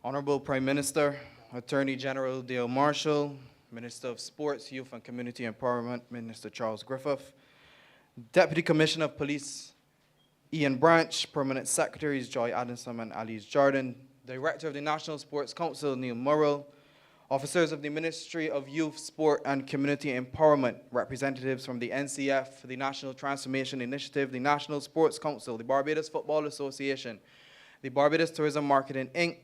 Honorable Prime Minister, Attorney General Dale Marshall, Minister of Sports, Youth and Community Empowerment, Minister Charles Griffith, Deputy Commissioner of Police, Ian Branch, Permanent Secretaries, Joy Adamson and Alice Jordan, Director of the National Sports Council, Neil Murrell, officers of the Ministry of Youth, Sport and Community Empowerment, representatives from the NCF, the National Transformation Initiative, the National Sports Council, the Barbados Football Association, the Barbados Tourism Marketing Inc.,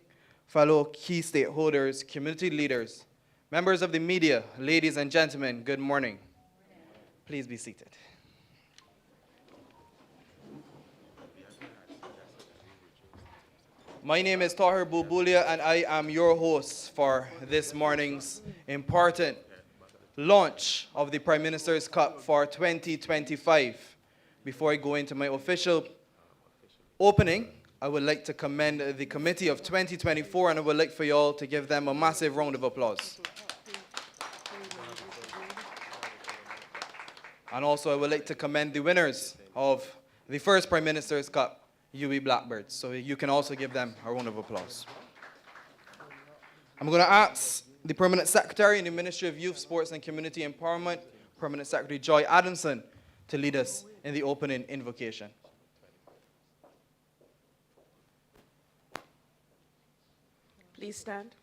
fellow key stakeholders, community leaders, members of the media, ladies and gentlemen, good morning. Please be seated. My name is Tahir Bubulia, and I am your host for this morning's important launch of the Prime Minister's Cup for 2025. Before I go into my official opening, I would like to commend the committee of 2024, and I would like for you all to give them a massive round of applause. And also, I would like to commend the winners of the first Prime Minister's Cup, UWI Blackbirds. So you can also give them a round of applause. I'm going to ask the Permanent Secretary in the Ministry of Youth, Sports and Community Empowerment, Permanent Secretary Joy Adamson, to lead us in the opening invocation. Please stand.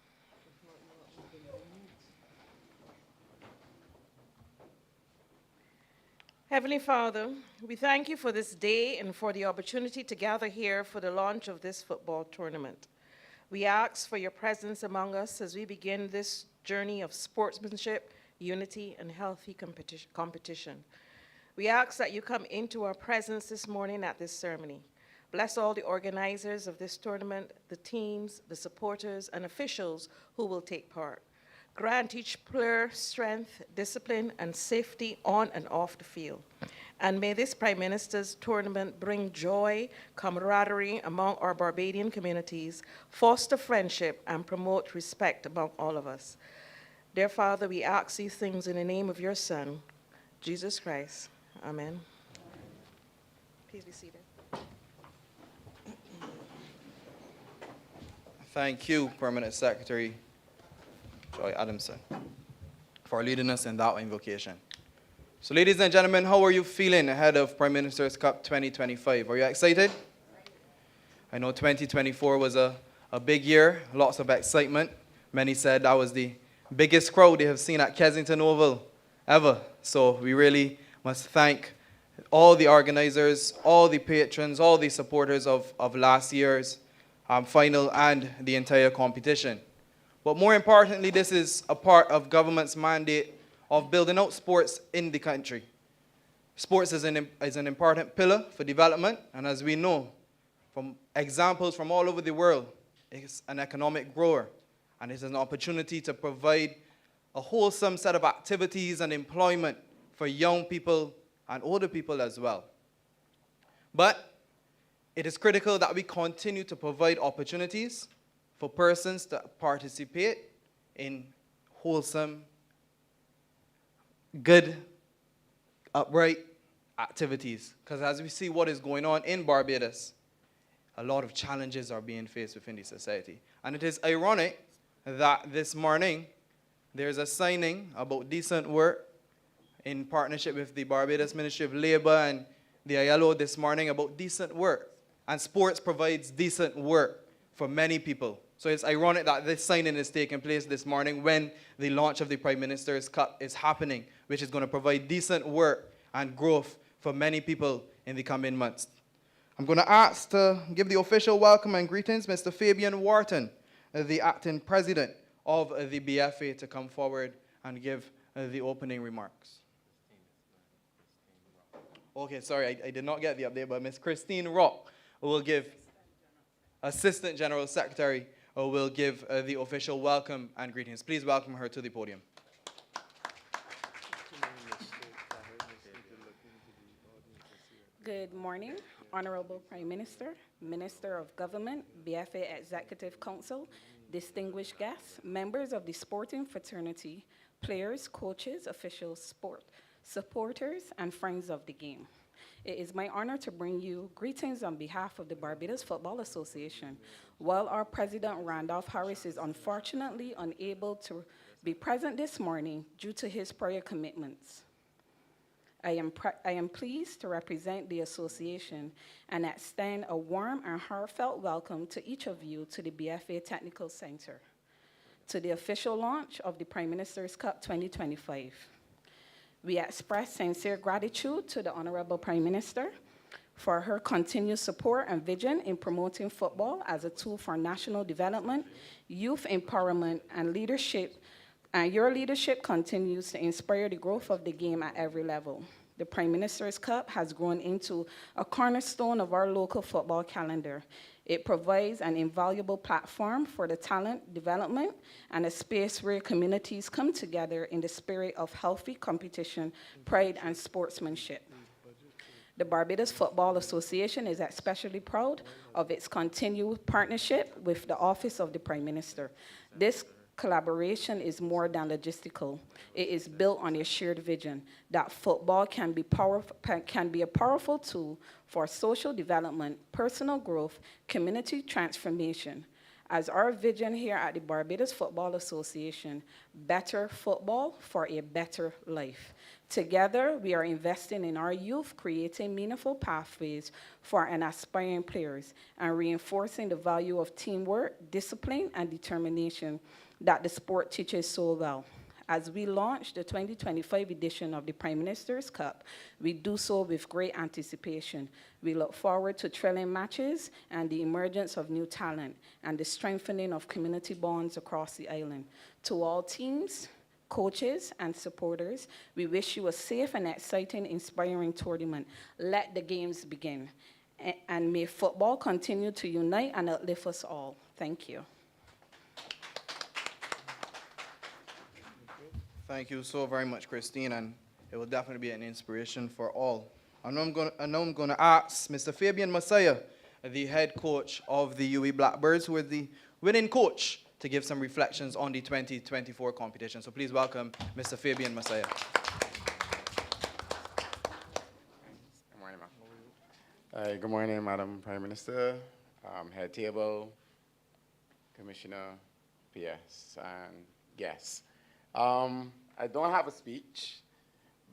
Heavenly Father, we thank you for this day and for the opportunity to gather here for the launch of this football tournament. We ask for your presence among us as we begin this journey of sportsmanship, unity, and healthy competition. We ask that you come into our presence this morning at this ceremony. Bless all the organizers of this tournament, the teams, the supporters, and officials who will take part. Grant each player strength, discipline, and safety on and off the field. And may this Prime Minister's tournament bring joy, camaraderie among our Barbadian communities, foster friendship, and promote respect among all of us. Dear Father, we ask these things in the name of your Son, Jesus Christ. Amen. Please be seated. Thank you, Permanent Secretary Joy Adamson, for leading us in that invocation. So ladies and gentlemen, how are you feeling ahead of Prime Minister's Cup 2025? Are you excited? I know 2024 was a big year, lots of excitement. Many said that was the biggest crowd they have seen at Kensington Oval ever. So we really must thank all the organizers, all the patrons, all the supporters of last year's final and the entire competition. But more importantly, this is a part of government's mandate of building out sports in the country. Sports is an important pillar for development, and as we know from examples from all over the world, it's an economic grower, and it's an opportunity to provide a wholesome set of activities and employment for young people and older people as well. But it is critical that we continue to provide opportunities for persons to participate in wholesome, good, upright activities. Because as we see what is going on in Barbados, a lot of challenges are being faced within the society. And it is ironic that this morning there's a signing about decent work in partnership with the Barbados Ministry of Labor and the ILO this morning about decent work. And sports provides decent work for many people. So it's ironic that this signing is taking place this morning when the launch of the Prime Minister's Cup is happening, which is going to provide decent work and growth for many people in the coming months. I'm going to ask to give the official welcome and greetings, Mr. Fabian Wharton, the acting president of the BFA, to come forward and give the opening remarks. Okay, sorry, I did not get the update, but Ms. Christine Rock will give, Assistant General Secretary, will give the official welcome and greetings. Please welcome her to the podium. Good morning, Honorable Prime Minister, Minister of Government, BFA Executive Council, distinguished guests, members of the sporting fraternity, players, coaches, officials, supporters, and friends of the game. It is my honor to bring you greetings on behalf of the Barbados Football Association. While our president, Randolph Harris, is unfortunately unable to be present this morning due to his prior commitments, I am pleased to represent the association and extend a warm and heartfelt welcome to each of you to the BFA Technical Center, to the official launch of the Prime Minister's Cup 2025. We express sincere gratitude to the Honorable Prime Minister for her continued support and vision in promoting football as a tool for national development, youth empowerment, and leadership. And your leadership continues to inspire the growth of the game at every level. The Prime Minister's Cup has grown into a cornerstone of our local football calendar. It provides an invaluable platform for the talent development and a space where communities come together in the spirit of healthy competition, pride, and sportsmanship. The Barbados Football Association is especially proud of its continued partnership with the Office of the Prime Minister. This collaboration is more than logistical. It is built on a shared vision that football can be a powerful tool for social development, personal growth, community transformation. As our vision here at the Barbados Football Association, better football for a better life. Together, we are investing in our youth, creating meaningful pathways for an aspiring players, and reinforcing the value of teamwork, discipline, and determination that the sport teaches so well. As we launch the 2025 edition of the Prime Minister's Cup, we do so with great anticipation. We look forward to thrilling matches and the emergence of new talent and the strengthening of community bonds across the island. To all teams, coaches, and supporters, we wish you a safe and exciting, inspiring tournament. Let the games begin. And may football continue to unite and uplift us all. Thank you. Thank you so very much, Christine, and it will definitely be an inspiration for all. I know I'm going to ask Mr. Fabian Messiah, the head coach of the UE Blackbirds, who is the winning coach, to give some reflections on the 2024 competition. So please welcome Mr. Fabian Messiah. Good morning, ma'am. Good morning, Madam Prime Minister, Head Table, Commissioner, PS, and guests. I don't have a speech,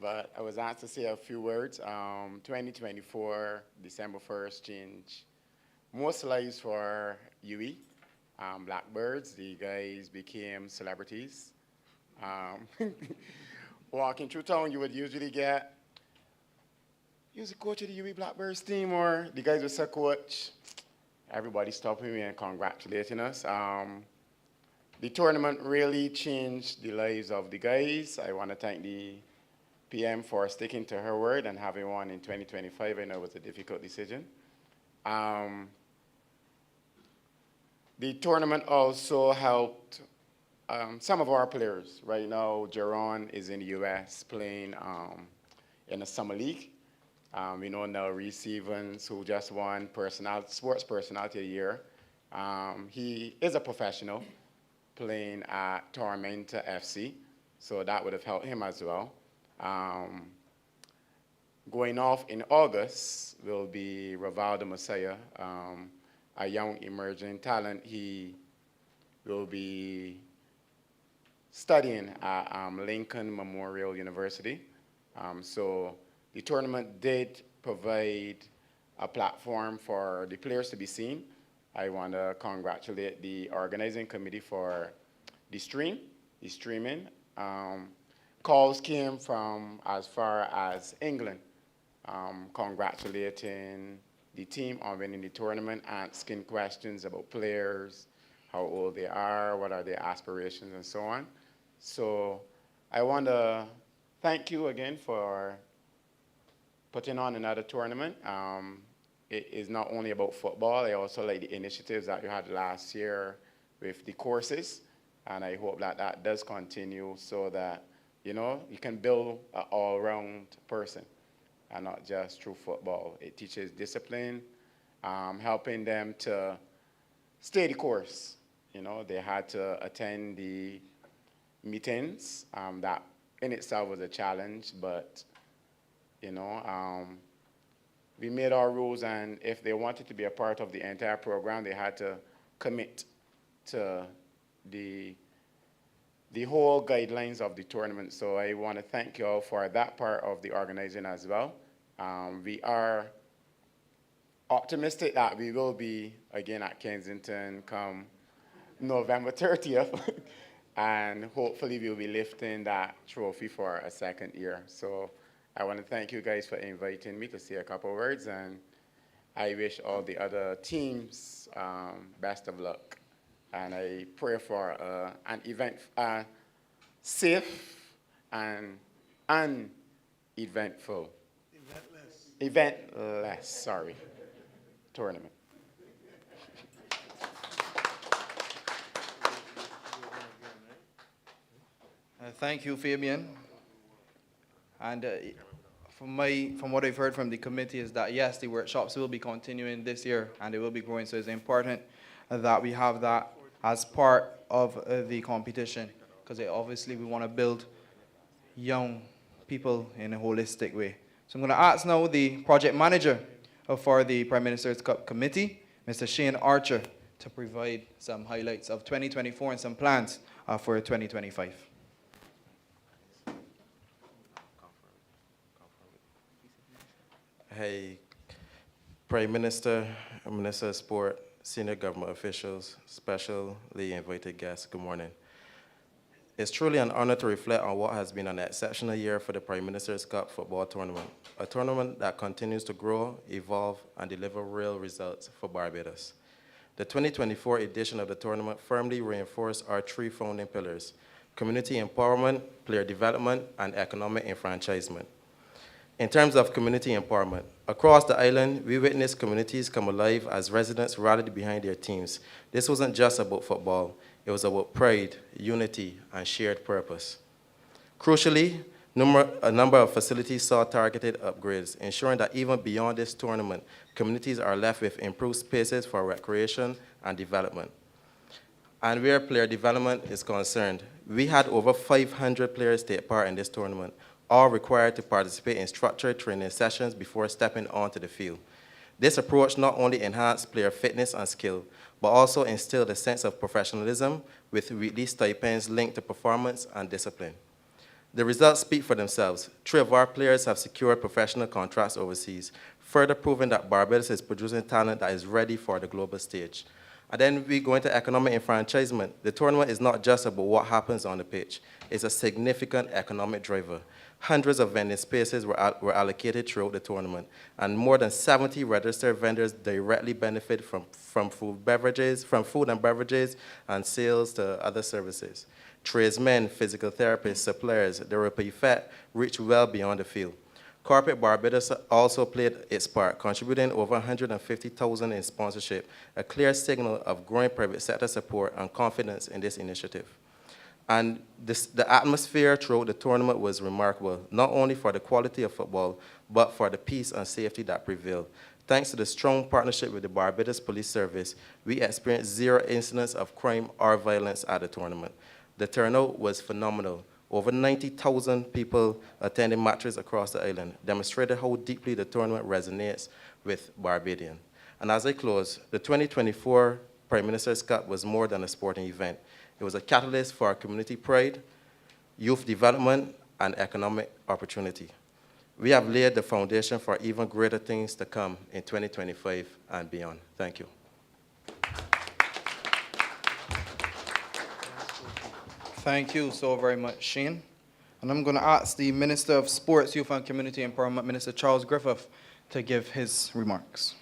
but I was asked to say a few words. 2024, December 1st, changed most lives for UE. Blackbirds, the guys became celebrities. Walking through town, you would usually get, "You're the coach of the UE Blackbirds team," or the guys would say, "Coach." Everybody stopping me and congratulating us. The tournament really changed the lives of the guys. I want to thank the PM for sticking to her word and having one in 2025. I know it was a difficult decision. The tournament also helped some of our players. Right now, Jaron is in the US playing in the Summer League. We know now Reese Evans, who just won Sports Personality of the Year. He is a professional playing at Tormenta FC, so that would have helped him as well. Going off in August will be Rivaldo Messiah, a young emerging talent. He will be studying at Lincoln Memorial University. So the tournament did provide a platform for the players to be seen. I want to congratulate the organizing committee for the streaming. Calls came from as far as England, congratulating the team on winning the tournament, asking questions about players, how old they are, what are their aspirations, and so on. So I want to thank you again for putting on another tournament. It is not only about football. I also like the initiatives that you had last year with the courses, and I hope that that does continue so that, you know, you can build an all-round person and not just through football. It teaches discipline, helping them to stay the course. You know, they had to attend the meetings. That in itself was a challenge, but You know, we made our rules, and if they wanted to be a part of the entire program, they had to commit to the whole guidelines of the tournament. So I want to thank you all for that part of the organizing as well. We are optimistic that we will be again at Kensington come November 30th, and hopefully we'll be lifting that trophy for a second year. So I want to thank you guys for inviting me to say a couple words, and I wish all the other teams best of luck. And I pray for an safe and uneventful, eventless, tournament. Thank you, Fabian. And from what I've heard from the committee is that, yes, the workshops will be continuing this year and they will be growing. So it's important that we have that as part of the competition, because obviously we want to build young people in a holistic way. So I'm going to ask now the project manager for the Prime Minister's Cup Committee, Mr. Shane Archer, to provide some highlights of 2024 and some plans for 2025. Hey, Prime Minister, Minister of Sport, senior government officials, specially invited guests, good morning. It's truly an honor to reflect on what has been an exceptional year for the Prime Minister's Cup football tournament, a tournament that continues to grow, evolve, and deliver real results for Barbados. The 2024 edition of the tournament firmly reinforced our three founding pillars: community empowerment, player development, and economic enfranchisement. In terms of community empowerment, across the island, we witnessed communities come alive as residents rallied behind their teams. This wasn't just about football. It was about pride, unity, and shared purpose. Crucially, a number of facilities saw targeted upgrades, ensuring that even beyond this tournament, communities are left with improved spaces for recreation and development. And where player development is concerned, we had over 500 players take part in this tournament, all required to participate in structured training sessions before stepping onto the field. This approach not only enhanced player fitness and skill, but also instilled a sense of professionalism with weekly stipends linked to performance and discipline. The results speak for themselves. 3 of our players have secured professional contracts overseas, further proving that Barbados is producing talent that is ready for the global stage. And then we go into economic enfranchisement. The tournament is not just about what happens on the pitch. It's a significant economic driver. Hundreds of vending spaces were allocated throughout the tournament, and more than 70 registered vendors directly benefit from food and beverages and sales to other services. Tradesmen, physical therapists, suppliers, the ripple effect reached well beyond the field. Corporate Barbados also played its part, contributing over $150,000 in sponsorship, a clear signal of growing private sector support and confidence in this initiative. And the atmosphere throughout the tournament was remarkable, not only for the quality of football, but for the peace and safety that prevailed. Thanks to the strong partnership with the Barbados Police Service, we experienced 0 incidents of crime or violence at the tournament. The turnout was phenomenal. Over 90,000 people attended matches across the island, demonstrated how deeply the tournament resonates with Barbadians. And as I close, the 2024 Prime Minister's Cup was more than a sporting event. It was a catalyst for our community pride, youth development, and economic opportunity. We have laid the foundation for even greater things to come in 2025 and beyond. Thank you. Thank you so very much, Shane. And I'm going to ask the Minister of Sports, Youth and Community Empowerment, Minister Charles Griffith, to give his remarks.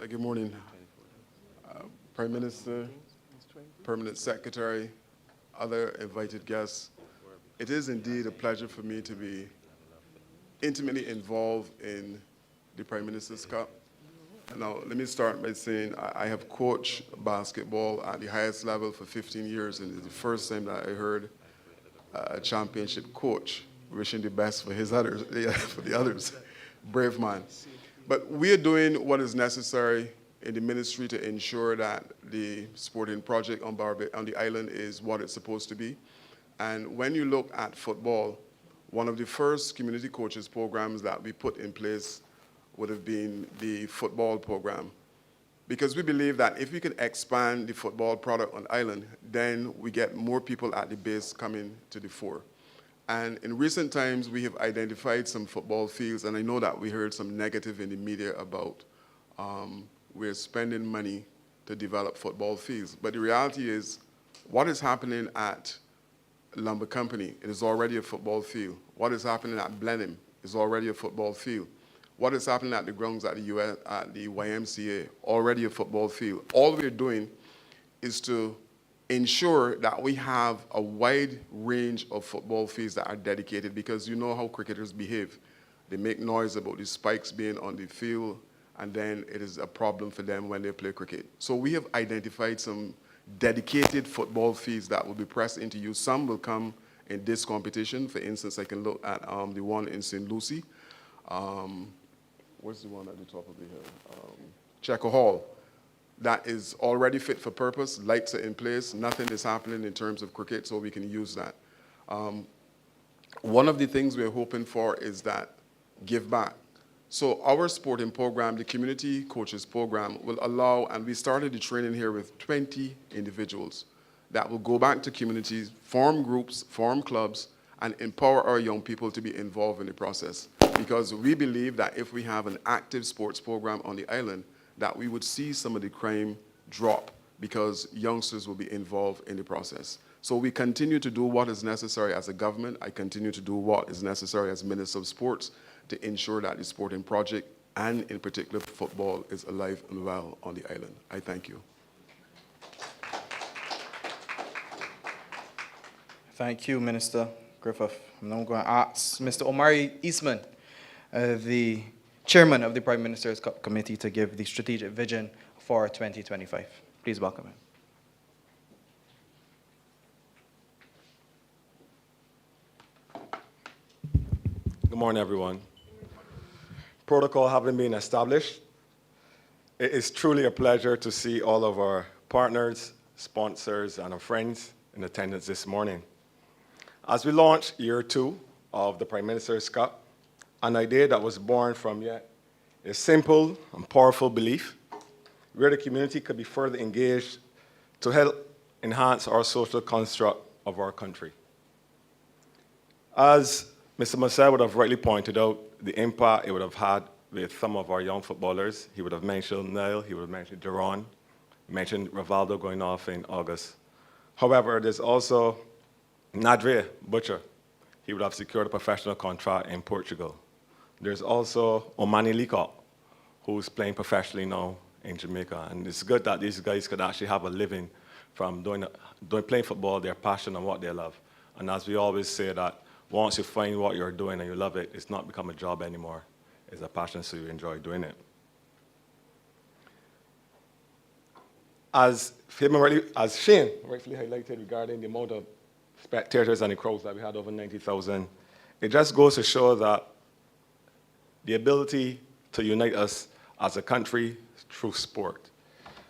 Good morning, Prime Minister, Permanent Secretary, other invited guests. It is indeed a pleasure for me to be intimately involved in the Prime Minister's Cup. Now, let me start by saying I have coached basketball at the highest level for 15 years, and it's the first time that I heard a championship coach wishing the best for his others, for the others. Brave man. But we are doing what is necessary in the ministry to ensure that the sporting project on the island is what it's supposed to be. And when you look at football, one of the first community coaches programs that we put in place would have been the football program. Because we believe that if we can expand the football product on the island, then we get more people at the base coming to the fore. And in recent times, we have identified some football fields, and I know that we heard some negative in the media about we're spending money to develop football fields. But the reality is, what is happening at Lumber Company, it is already a football field. What is happening at Blenheim is already a football field. What is happening at the grounds at the YMCA, already a football field. All we're doing is to ensure that we have a wide range of football fields that are dedicated, because you know how cricketers behave. They make noise about the spikes being on the field, and then it is a problem for them when they play cricket. So we have identified some dedicated football fields that will be pressed into use. Some will come in this competition. For instance, I can look at the one in St. Lucie. What's the one at the top of the hill? Checker Hall. That is already fit for purpose. Lights are in place. Nothing is happening in terms of cricket, so we can use that. One of the things we're hoping for is that give back. So our sporting program, the community coaches program, will allow, and we started the training here with 20 individuals that will go back to communities, form groups, form clubs, and empower our young people to be involved in the process. Because we believe that if we have an active sports program on the island, that we would see some of the crime drop because youngsters will be involved in the process. So we continue to do what is necessary as a government. I continue to do what is necessary as Minister of Sports to ensure that the sporting project, and in particular football, is alive and well on the island. I thank you. Thank you, Minister Griffith. I'm now going to ask Mr. Omari Eastman, the chairman of the Prime Minister's Cup Committee, to give the strategic vision for 2025. Please welcome him. Good morning, everyone. Protocol having been established, it is truly a pleasure to see all of our partners, sponsors, and our friends in attendance this morning. As we launch year 2 of the Prime Minister's Cup, an idea that was born from yet a simple and powerful belief where the community could be further engaged to help enhance our social construct of our country. As Mr. Massey would have rightly pointed out, the impact it would have had with some of our young footballers. He would have mentioned Niall, he would have mentioned Duran, mentioned Rivaldo going off in August. However, there's also Nadria Butcher. He would have secured a professional contract in Portugal. There's also Omani Leacock, who's playing professionally now in Jamaica. And it's good that these guys could actually have a living from playing football, their passion and what they love. And as we always say that once you find what you're doing and you love it, it's not become a job anymore. It's a passion, so you enjoy doing it. As Shane rightfully highlighted regarding the amount of spectators and the crowds that we had, over 90,000, it just goes to show that the ability to unite us as a country through sport.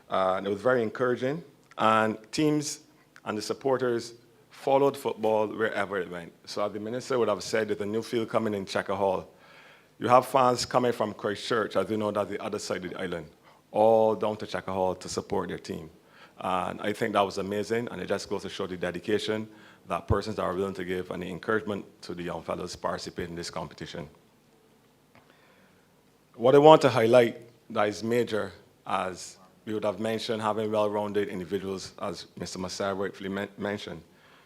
And it was very encouraging, and teams and the supporters followed football wherever it went. So as the minister would have said, with a new field coming in Checker Hall, you have fans coming from Christchurch, as we know that's the other side of the island, all down to Checker Hall to support their team. And I think that was amazing, and it just goes to show the dedication that persons are willing to give and the encouragement to the young fellows participating in this competition. What I want to highlight that is major, as we would have mentioned, having well-rounded individuals, as Mr. Massey rightfully mentioned.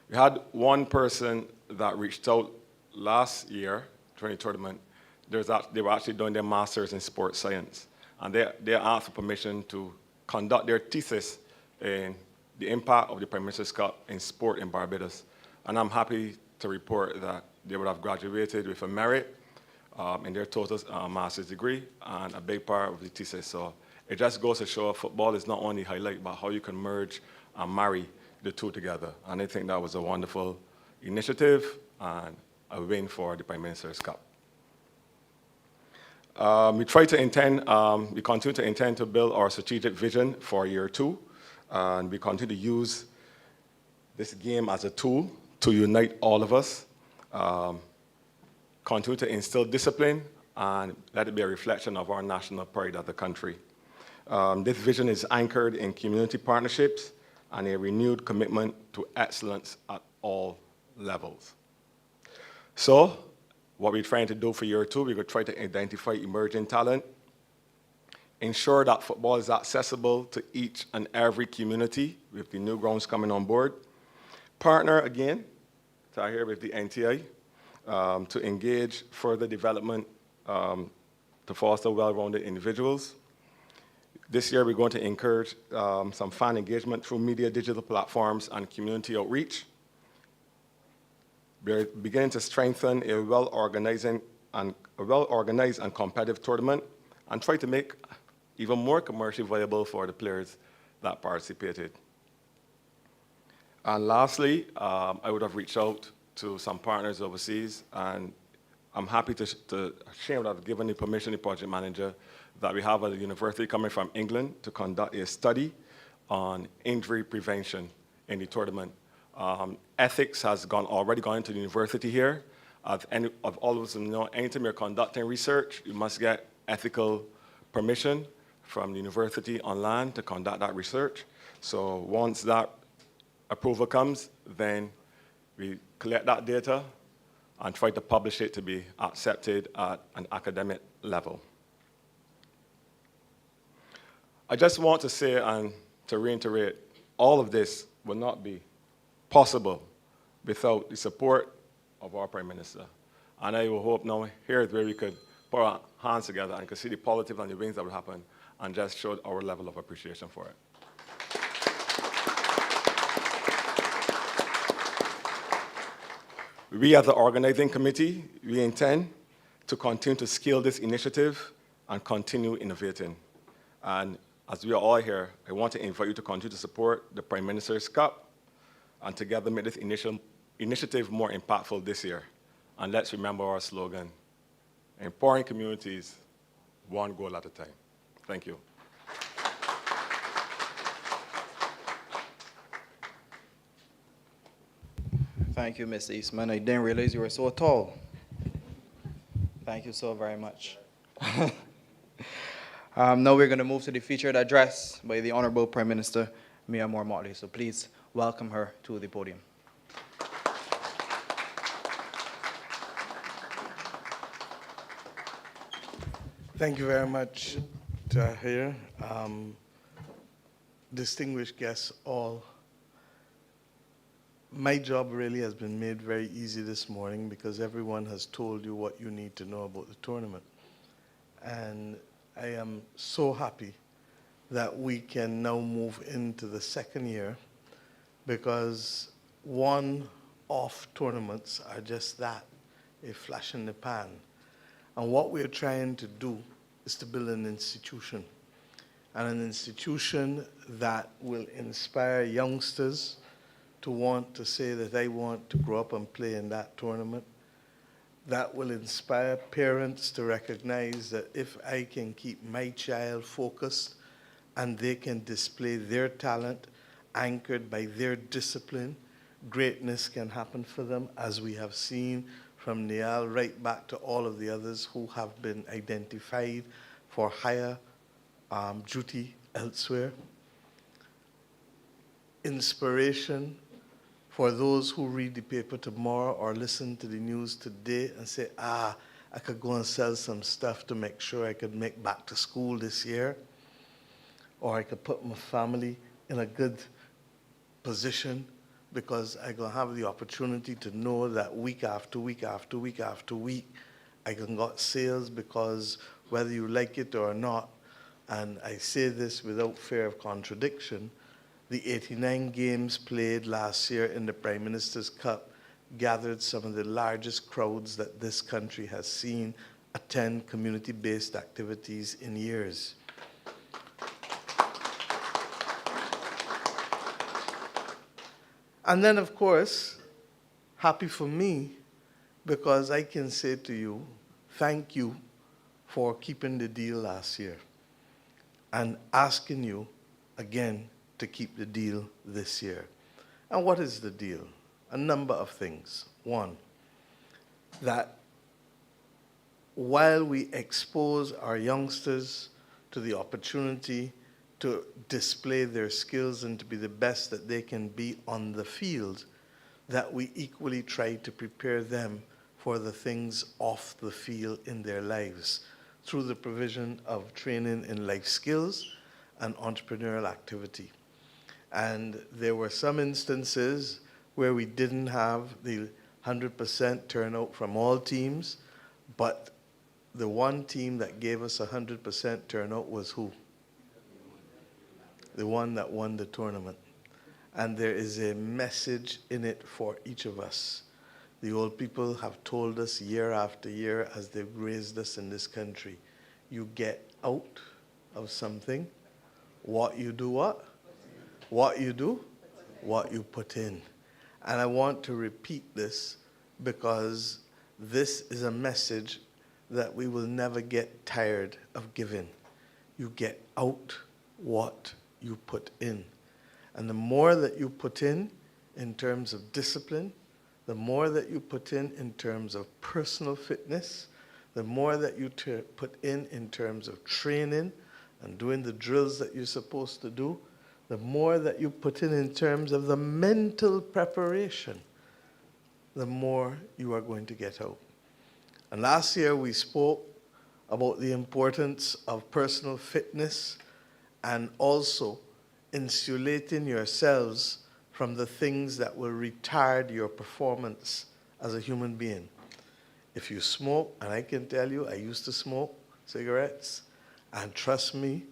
We had one person that reached out last year during the tournament. They were actually doing their master's in sports science, and they asked for permission to conduct their thesis in the impact of the Prime Minister's Cup in sport in Barbados. And I'm happy to report that they would have graduated with a merit in their total master's degree and a big part of the thesis. So it just goes to show football is not only highlight, but how you can merge and marry the two together. And I think that was a wonderful initiative and a win for the Prime Minister's Cup. We continue to intend to build our strategic vision for year 2, and we continue to use this game as a tool to unite all of us, continue to instill discipline, and let it be a reflection of our national pride of the country. This vision is anchored in community partnerships and a renewed commitment to excellence at all levels. So, what we're trying to do for year 2, we're going to try to identify emerging talent, ensure that football is accessible to each and every community with the new grounds coming on board, partner again, here with the NTI, to engage further development to foster well-rounded individuals. This year, we're going to encourage some fan engagement through media, digital platforms, and community outreach. We're beginning to strengthen a well-organized and competitive tournament and try to make even more commercially viable for the players that participated. And lastly, I would have reached out to some partners overseas, and I'm happy to share that I've given the permission, the project manager, that we have at the university coming from England to conduct a study on injury prevention in the tournament. Ethics has already gone into the university here. Of all of us know, anytime you're conducting research, you must get ethical permission from the university on land to conduct that research. So once that approval comes, then we collect that data and try to publish it to be accepted at an academic level. I just want to say and to reiterate, all of this will not be possible without the support of our Prime Minister. And I will hope now here is where we could put our hands together and could see the positives and the wins that will happen and just show our level of appreciation for it. We as the organizing committee, we intend to continue to scale this initiative and continue innovating. And as we are all here, I want to invite you to continue to support the Prime Minister's Cup and together make this initiative more impactful this year. And let's remember our slogan, empowering communities, one goal at a time. Thank you. Thank you, Mr. Eastman. I didn't realize you were so tall. Thank you so very much. Now we're going to move to the featured address by the Honorable Prime Minister, Mia Moore-Motley. So please welcome her to the podium. Thank you very much, Tahir. Distinguished guests all, my job really has been made very easy this morning because everyone has told you what you need to know about the tournament. And I am so happy that we can now move into the second year because one-off tournaments are just that, a flash in the pan. And what we're trying to do is to build an institution, and an institution that will inspire youngsters to want to say that I want to grow up and play in that tournament, that will inspire parents to recognize that if I can keep my child focused and they can display their talent anchored by their discipline, greatness can happen for them, as we have seen from Niall right back to all of the others who have been identified for higher duty elsewhere. Inspiration for those who read the paper tomorrow or listen to the news today and say, I could go and sell some stuff to make sure I could make back to school this year, or I could put my family in a good position because I'm going to have the opportunity to know that week after week after week after week, I can get sales because whether you like it or not, and I say this without fear of contradiction, the 89 games played last year in the Prime Minister's Cup gathered some of the largest crowds that this country has seen attend community-based activities in years. And then, of course, happy for me, because I can say to you, thank you for keeping the deal last year and asking you again to keep the deal this year. And what is the deal? A number of things. One, that while we expose our youngsters to the opportunity to display their skills and to be the best that they can be on the field, that we equally try to prepare them for the things off the field in their lives through the provision of training in life skills and entrepreneurial activity. And there were some instances where we didn't have the 100% turnout from all teams, but the one team that gave us 100% turnout was who? The one that won the tournament. And there is a message in it for each of us. The old people have told us year after year as they've raised us in this country, you get out of something, what you do what? What you do? What you put in. And I want to repeat this because this is a message that we will never get tired of giving. You get out what you put in. And the more that you put in terms of discipline, the more that you put in terms of personal fitness, the more that you put in terms of training and doing the drills that you're supposed to do, the more that you put in terms of the mental preparation, the more you are going to get out. And last year we spoke about the importance of personal fitness and also insulating yourselves from the things that will retard your performance as a human being. If you smoke, and I can tell you, I used to smoke cigarettes, and trust me,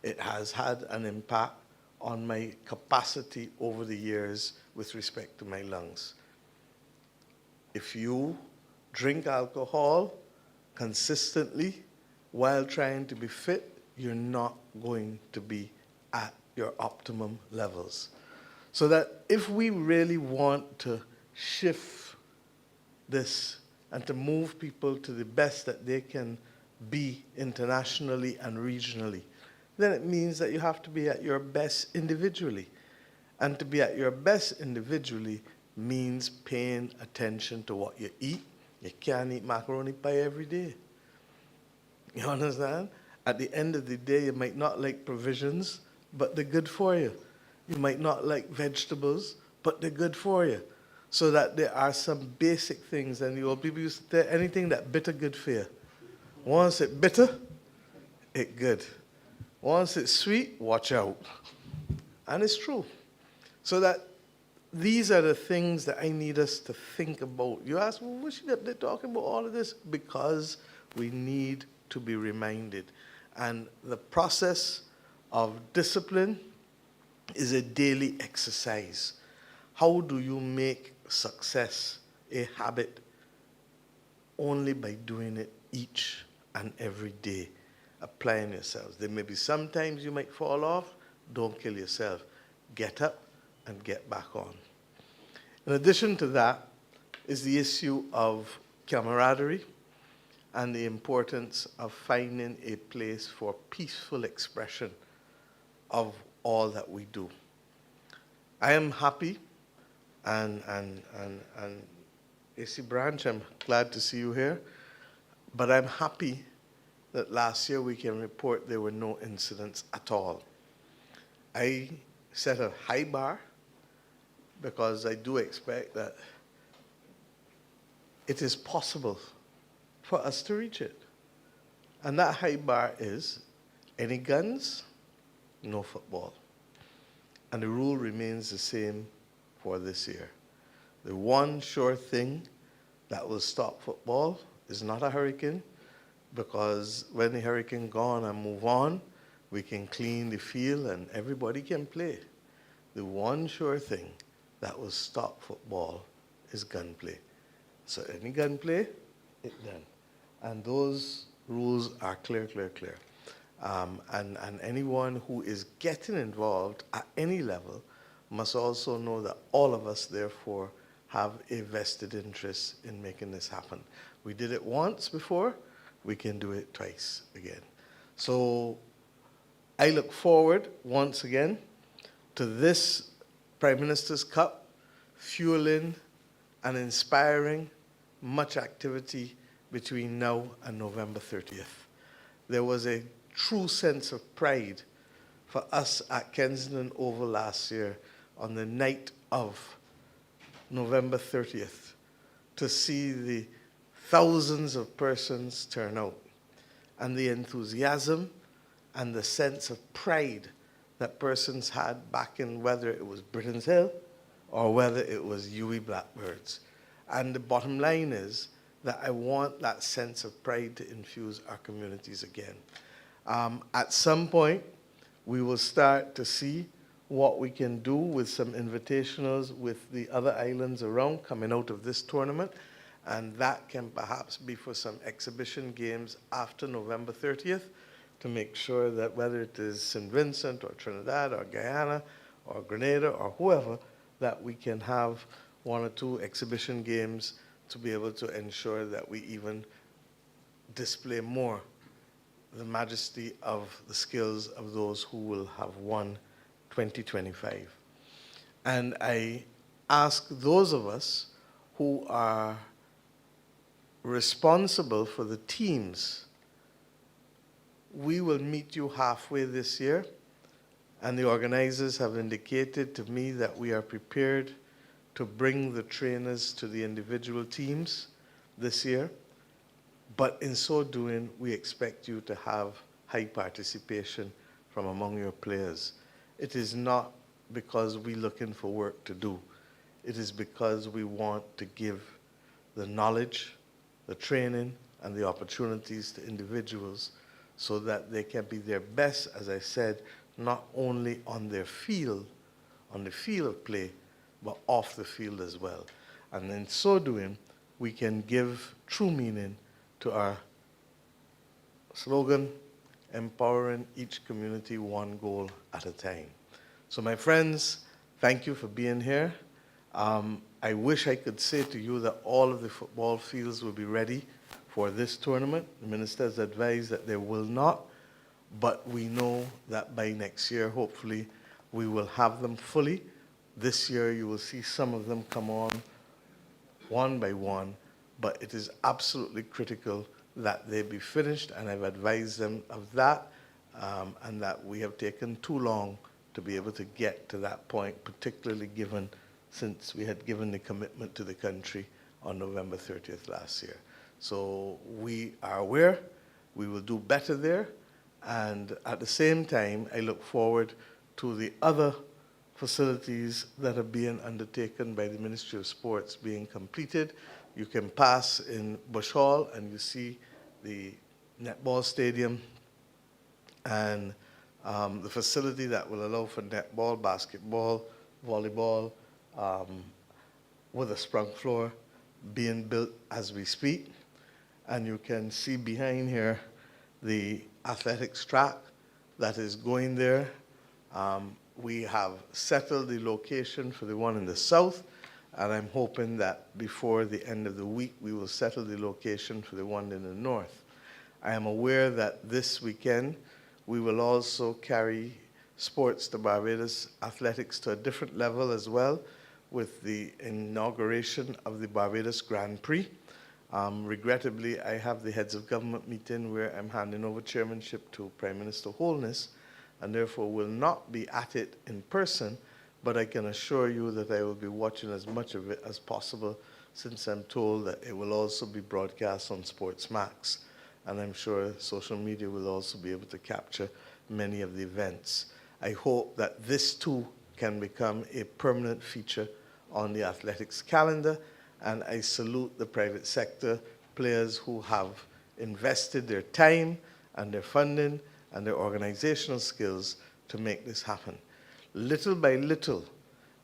it has had an impact on my capacity over the years with respect to my lungs. If you drink alcohol consistently while trying to be fit, you're not going to be at your optimum levels. So that if we really want to shift this and to move people to the best that they can be internationally and regionally, then it means that you have to be at your best individually. And to be at your best individually means paying attention to what you eat. You can't eat macaroni pie every day. You understand? At the end of the day, you might not like provisions, but they're good for you. You might not like vegetables, but they're good for you. So that there are some basic things, and the old people used to tell anything that bitter good for you. Once it's bitter, it good. Once it's sweet, watch out. And it's true. So that these are the things that I need us to think about. You ask, well, what's they talking about all of this? Because we need to be reminded. And the process of discipline is a daily exercise. How do you make success a habit? Only by doing it each and every day, applying yourselves. There may be sometimes you might fall off. Don't kill yourself. Get up and get back on. In addition to that is the issue of camaraderie and the importance of finding a place for peaceful expression of all that we do. I am happy, and AC Branch, I'm glad to see you here, but I'm happy that last year we can report there were no incidents at all. I set a high bar because I do expect that it is possible for us to reach it. And that high bar is any guns, no football. And the rule remains the same for this year. The one sure thing that will stop football is not a hurricane, because when the hurricane gone and move on, we can clean the field and everybody can play. The one sure thing that will stop football is gunplay. So any gunplay, it's done. And those rules are clear, clear, clear. And anyone who is getting involved at any level must also know that all of us, therefore, have a vested interest in making this happen. We did it once before, we can do it twice again. So I look forward once again to this Prime Minister's Cup fueling and inspiring much activity between now and November 30th. There was a true sense of pride for us at Kensington Oval last year on the night of November 30th to see the thousands of persons turn out and the enthusiasm and the sense of pride that persons had back in whether it was Britain's Hill or whether it was UWI Blackbirds. And the bottom line is that I want that sense of pride to infuse our communities again. At some point, we will start to see what we can do with some invitationals with the other islands around coming out of this tournament, and that can perhaps be for some exhibition games after November 30th to make sure that whether it is St. Vincent or Trinidad or Guyana or Grenada or whoever, that we can have one or two exhibition games to be able to ensure that we even display more the majesty of the skills of those who will have won 2025. And I ask those of us who are responsible for the teams, we will meet you halfway this year, and the organizers have indicated to me that we are prepared to bring the trainers to the individual teams this year. But in so doing, we expect you to have high participation from among your players. It is not because we're looking for work to do. It is because we want to give the knowledge, the training, and the opportunities to individuals so that they can be their best, as I said, not only on their field, on the field of play, but off the field as well. And in so doing, we can give true meaning to our slogan, empowering each community one goal at a time. So my friends, thank you for being here. I wish I could say to you that all of the football fields will be ready for this tournament. The minister has advised that they will not, but we know that by next year, hopefully, we will have them fully. This year, you will see some of them come on one by one, but it is absolutely critical that they be finished, and I've advised them of that, and that we have taken too long to be able to get to that point, particularly given since we had given the commitment to the country on November 30th last year. So we are aware, we will do better there, and at the same time, I look forward to the other facilities that are being undertaken by the Ministry of Sports being completed. You can pass in Bush Hall and you see the netball stadium and the facility that will allow for netball, basketball, volleyball, with a sprung floor being built as we speak. And you can see behind here the athletics track that is going there. We have settled the location for the one in the south, and I'm hoping that before the end of the week, we will settle the location for the one in the north. I am aware that this weekend, we will also carry sports to Barbados, athletics to a different level as well, with the inauguration of the Barbados Grand Prix. Regrettably, I have the heads of government meeting where I'm handing over chairmanship to Prime Minister Holness, and therefore will not be at it in person, but I can assure you that I will be watching as much of it as possible, since I'm told that it will also be broadcast on Sportsmax, and I'm sure social media will also be able to capture many of the events. I hope that this too can become a permanent feature on the athletics calendar, and I salute the private sector players who have invested their time and their funding and their organizational skills to make this happen. Little by little,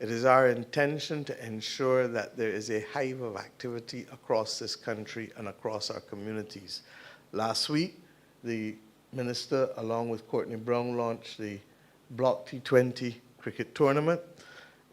it is our intention to ensure that there is a hive of activity across this country and across our communities. Last week, the minister, along with Courtney Brown, launched the Block T20 cricket tournament,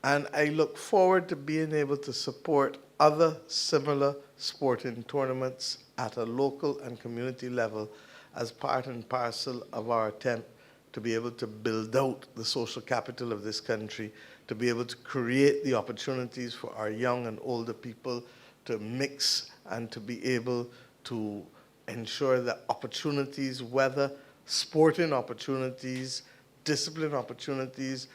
and I look forward to being able to support other similar sporting tournaments at a local and community level as part and parcel of our attempt to be able to build out the social capital of this country, to be able to create the opportunities for our young and older people to mix and to be able to ensure that opportunities, whether sporting opportunities, discipline opportunities,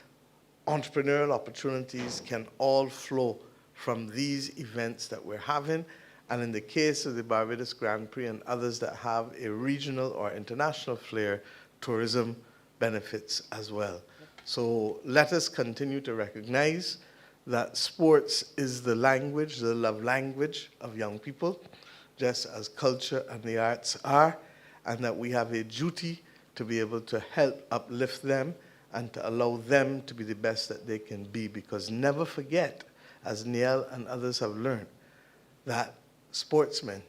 entrepreneurial opportunities, can all flow from these events that we're having. And in the case of the Barbados Grand Prix and others that have a regional or international flair, tourism benefits as well. So let us continue to recognize that sports is the language, the love language of young people, just as culture and the arts are, and that we have a duty to be able to help uplift them and to allow them to be the best that they can be. Because never forget, as Niall and others have learned, that sportsmen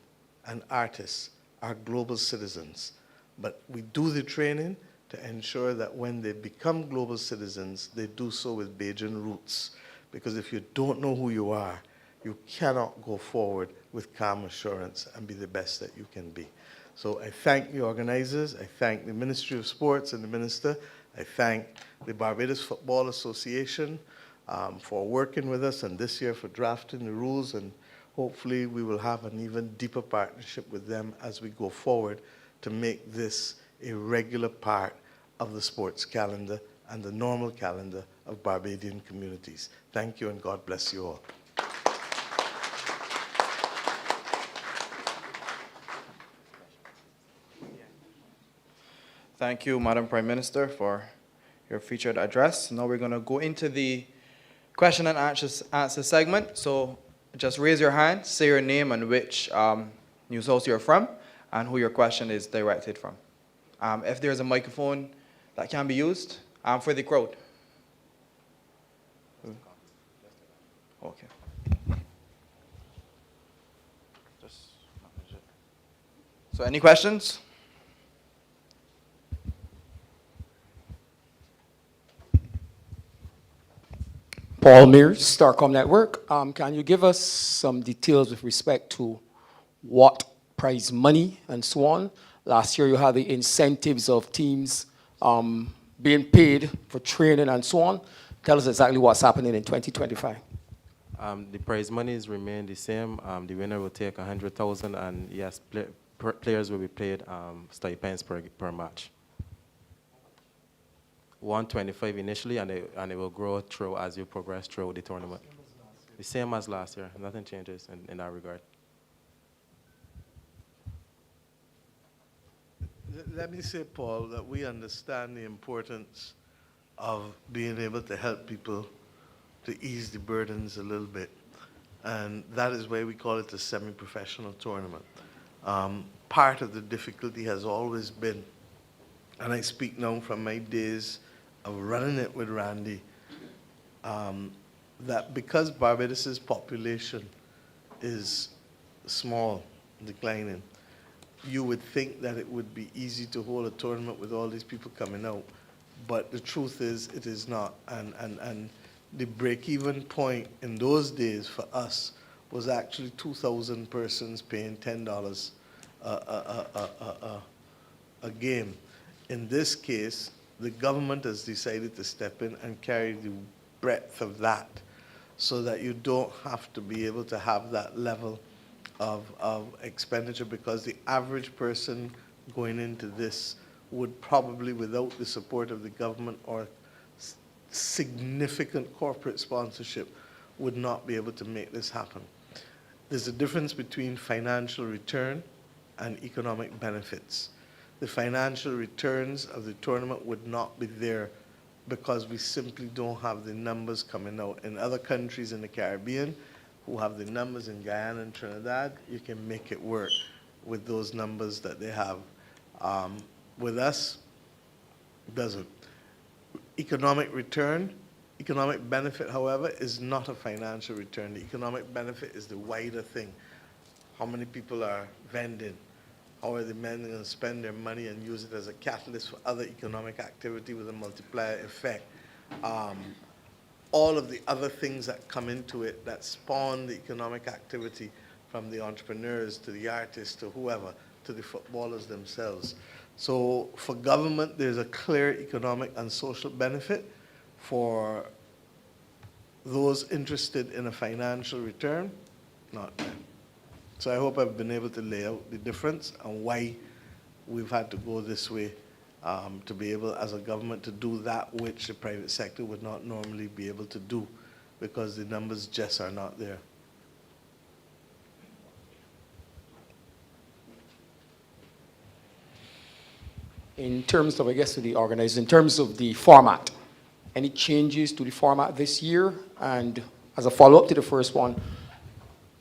and artists are global citizens. But we do the training to ensure that when they become global citizens, they do so with Bajan roots. Because if you don't know who you are, you cannot go forward with calm assurance and be the best that you can be. So I thank the organizers, I thank the Ministry of Sports and the Minister, I thank the Barbados Football Association for working with us, and this year for drafting the rules, and hopefully we will have an even deeper partnership with them as we go forward to make this a regular part of the sports calendar and the normal calendar of Barbadian communities. Thank you, and God bless you all. Thank you, Madam Prime Minister, for your featured address. Now we're going to go into the question and answer segment. So just raise your hand, say your name and which news house you're from, and who your question is directed from. If there's a microphone that can be used for the crowd. Okay. So any questions? Paul Mears, Starcom Network. Can you give us some details with respect to what prize money and so on? Last year you had the incentives of teams being paid for training and so on. Tell us exactly what's happening in 2025. The prize monies remain the same. The winner will take 100,000, and yes, players will be paid stipends per match. 125 initially, and it will grow through as you progress through the tournament. The same as last year. Nothing changes in that regard. Let me say, Paul, that we understand the importance of being able to help people to ease the burdens a little bit. And that is why we call it a semi-professional tournament. Part of the difficulty has always been, and I speak now from my days of running it with Randy, that because Barbados's population is small, declining, you would think that it would be easy to hold a tournament with all these people coming out. But the truth is, it is not. And the break-even point in those days for us was actually 2,000 persons paying $10 a game. In this case, the government has decided to step in and carry the breadth of that so that you don't have to be able to have that level of expenditure, because the average person going into this would probably, without the support of the government or significant corporate sponsorship, would not be able to make this happen. There's a difference between financial return and economic benefits. The financial returns of the tournament would not be there because we simply don't have the numbers coming out. In other countries in the Caribbean, who have the numbers in Guyana and Trinidad, you can make it work with those numbers that they have. With us, it doesn't. Economic return, economic benefit, however, is not a financial return. The economic benefit is the wider thing. How many people are vending? How are the men going to spend their money and use it as a catalyst for other economic activity with a multiplier effect? All of the other things that come into it that spawn the economic activity from the entrepreneurs to the artists to whoever, to the footballers themselves. So for government, there's a clear economic and social benefit. For those interested in a financial return, not them. So I hope I've been able to lay out the difference and why we've had to go this way to be able, as a government, to do that which the private sector would not normally be able to do because the numbers just are not there. In terms of, I guess, to the organizers, in terms of the format, any changes to the format this year? And as a follow-up to the first one,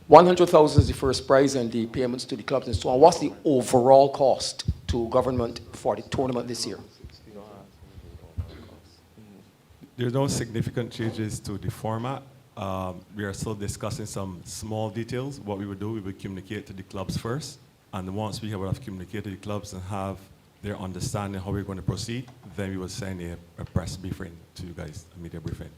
100,000 is the first prize and the payments to the clubs and so on. What's the overall cost to government for the tournament this year? There's no significant changes to the format. We are still discussing some small details. What we would do, we would communicate to the clubs first. And once we have communicated to the clubs and have their understanding how we're going to proceed, then we will send a press briefing to you guys, a media briefing.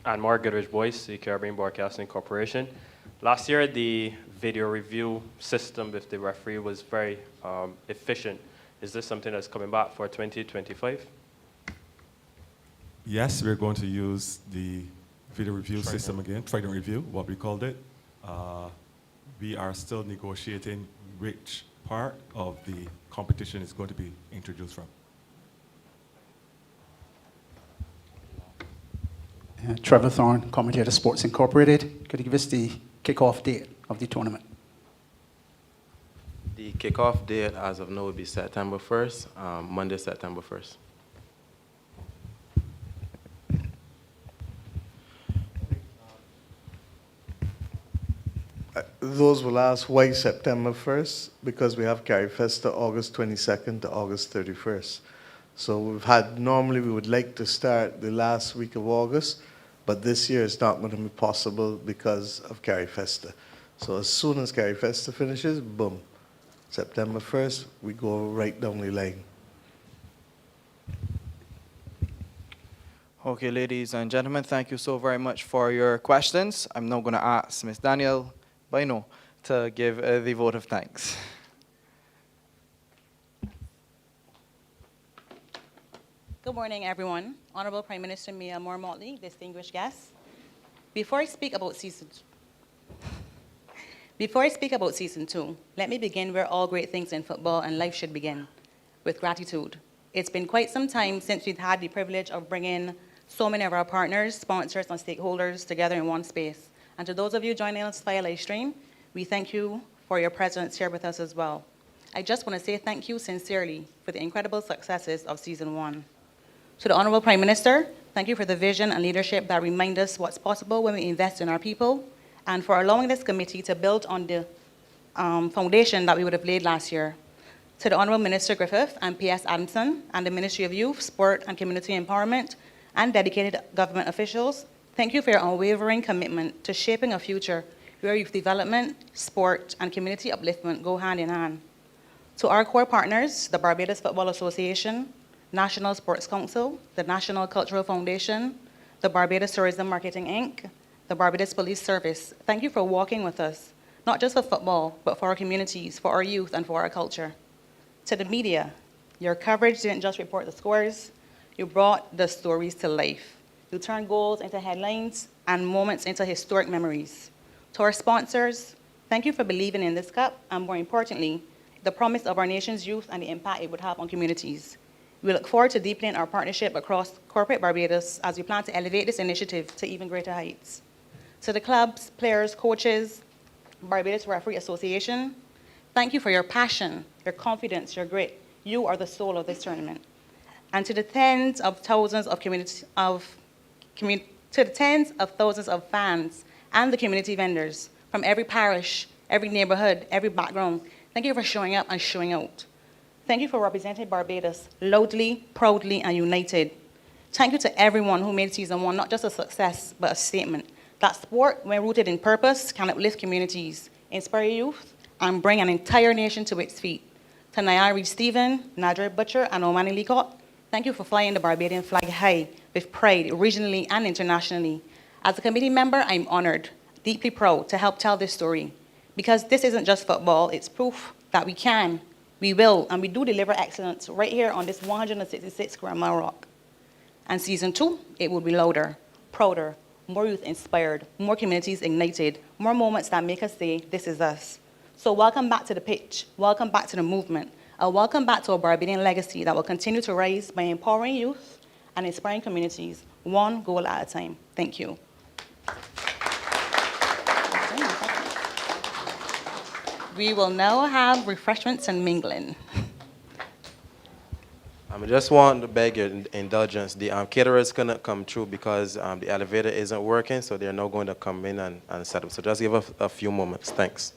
And Mark Goodrich Boyce, the Caribbean Broadcasting Corporation. Last year, the video review system with the referee was very efficient. Is this something that's coming back for 2025? Yes, we're going to use the video review system again, Trident Review, what we called it. We are still negotiating which part of the competition is going to be introduced from. Trevor Thorne, commentator, Sports Incorporated. Could you give us the kickoff date of the tournament? The kickoff date, as of now, will be September 1st, Monday, September 1st. Those will ask why September 1st, because we have CariFesta August 22nd to August 31st. So we've had, normally we would like to start the last week of August, but this year it's not going to be possible because of CariFesta. So as soon as CariFesta finishes, boom, September 1st, we go right down the line. Okay, ladies and gentlemen, thank you so very much for your questions. I'm now going to ask Ms. Danielle Baino to give the vote of thanks. Good morning, everyone. Honorable Prime Minister Mia Moore-Motley, distinguished guests. Before I speak about season 2, let me begin where all great things in football and life should begin, with gratitude. It's been quite some time since we've had the privilege of bringing so many of our partners, sponsors, and stakeholders together in one space. And to those of you joining us via live stream, we thank you for your presence here with us as well. I just want to say thank you sincerely for the incredible successes of season 1. To the Honorable Prime Minister, thank you for the vision and leadership that remind us what's possible when we invest in our people, and for allowing this committee to build on the foundation that we would have laid last year. To the Honorable Minister Griffith and P.S. Adamson and the Ministry of Youth, Sport and Community Empowerment and dedicated government officials, thank you for your unwavering commitment to shaping a future where youth development, sport, and community upliftment go hand in hand. To our core partners, the Barbados Football Association, National Sports Council, the National Cultural Foundation, the Barbados Tourism Marketing Inc., the Barbados Police Service, thank you for walking with us, not just for football, but for our communities, for our youth, and for our culture. To the media, your coverage didn't just report the scores, you brought the stories to life. You turned goals into headlines and moments into historic memories. To our sponsors, thank you for believing in this cup, and more importantly, the promise of our nation's youth and the impact it would have on communities. We look forward to deepening our partnership across corporate Barbados as we plan to elevate this initiative to even greater heights. To the clubs, players, coaches, Barbados Referee Association, thank you for your passion, your confidence, your grit. You are the soul of this tournament. And to the tens of thousands of fans and the community vendors from every parish, every neighborhood, every background, thank you for showing up and showing out. Thank you for representing Barbados loudly, proudly, and united. Thank you to everyone who made season 1 not just a success, but a statement that sport, when rooted in purpose, can uplift communities, inspire youth, and bring an entire nation to its feet. To Nayar Reed-Stephen, Nadra Butcher, and Omani Leacock, thank you for flying the Barbadian flag high with pride, regionally and internationally. As a committee member, I'm honored deeply proud to help tell this story, because this isn't just football, it's proof that we can, we will, and we do deliver excellence right here on this 166 square mile rock. And season 2, it will be louder, prouder, more youth inspired, more communities ignited, more moments that make us say, this is us. So welcome back to the pitch, welcome back to the movement, welcome back to a Barbadian legacy that will continue to rise by empowering youth and inspiring communities, one goal at a time. Thank you. We will now have refreshments and mingling. I just want to beg your indulgence. The caterers cannot come through because the elevator isn't working, so they're now going to come in and set up. So just give us a few moments. Thanks.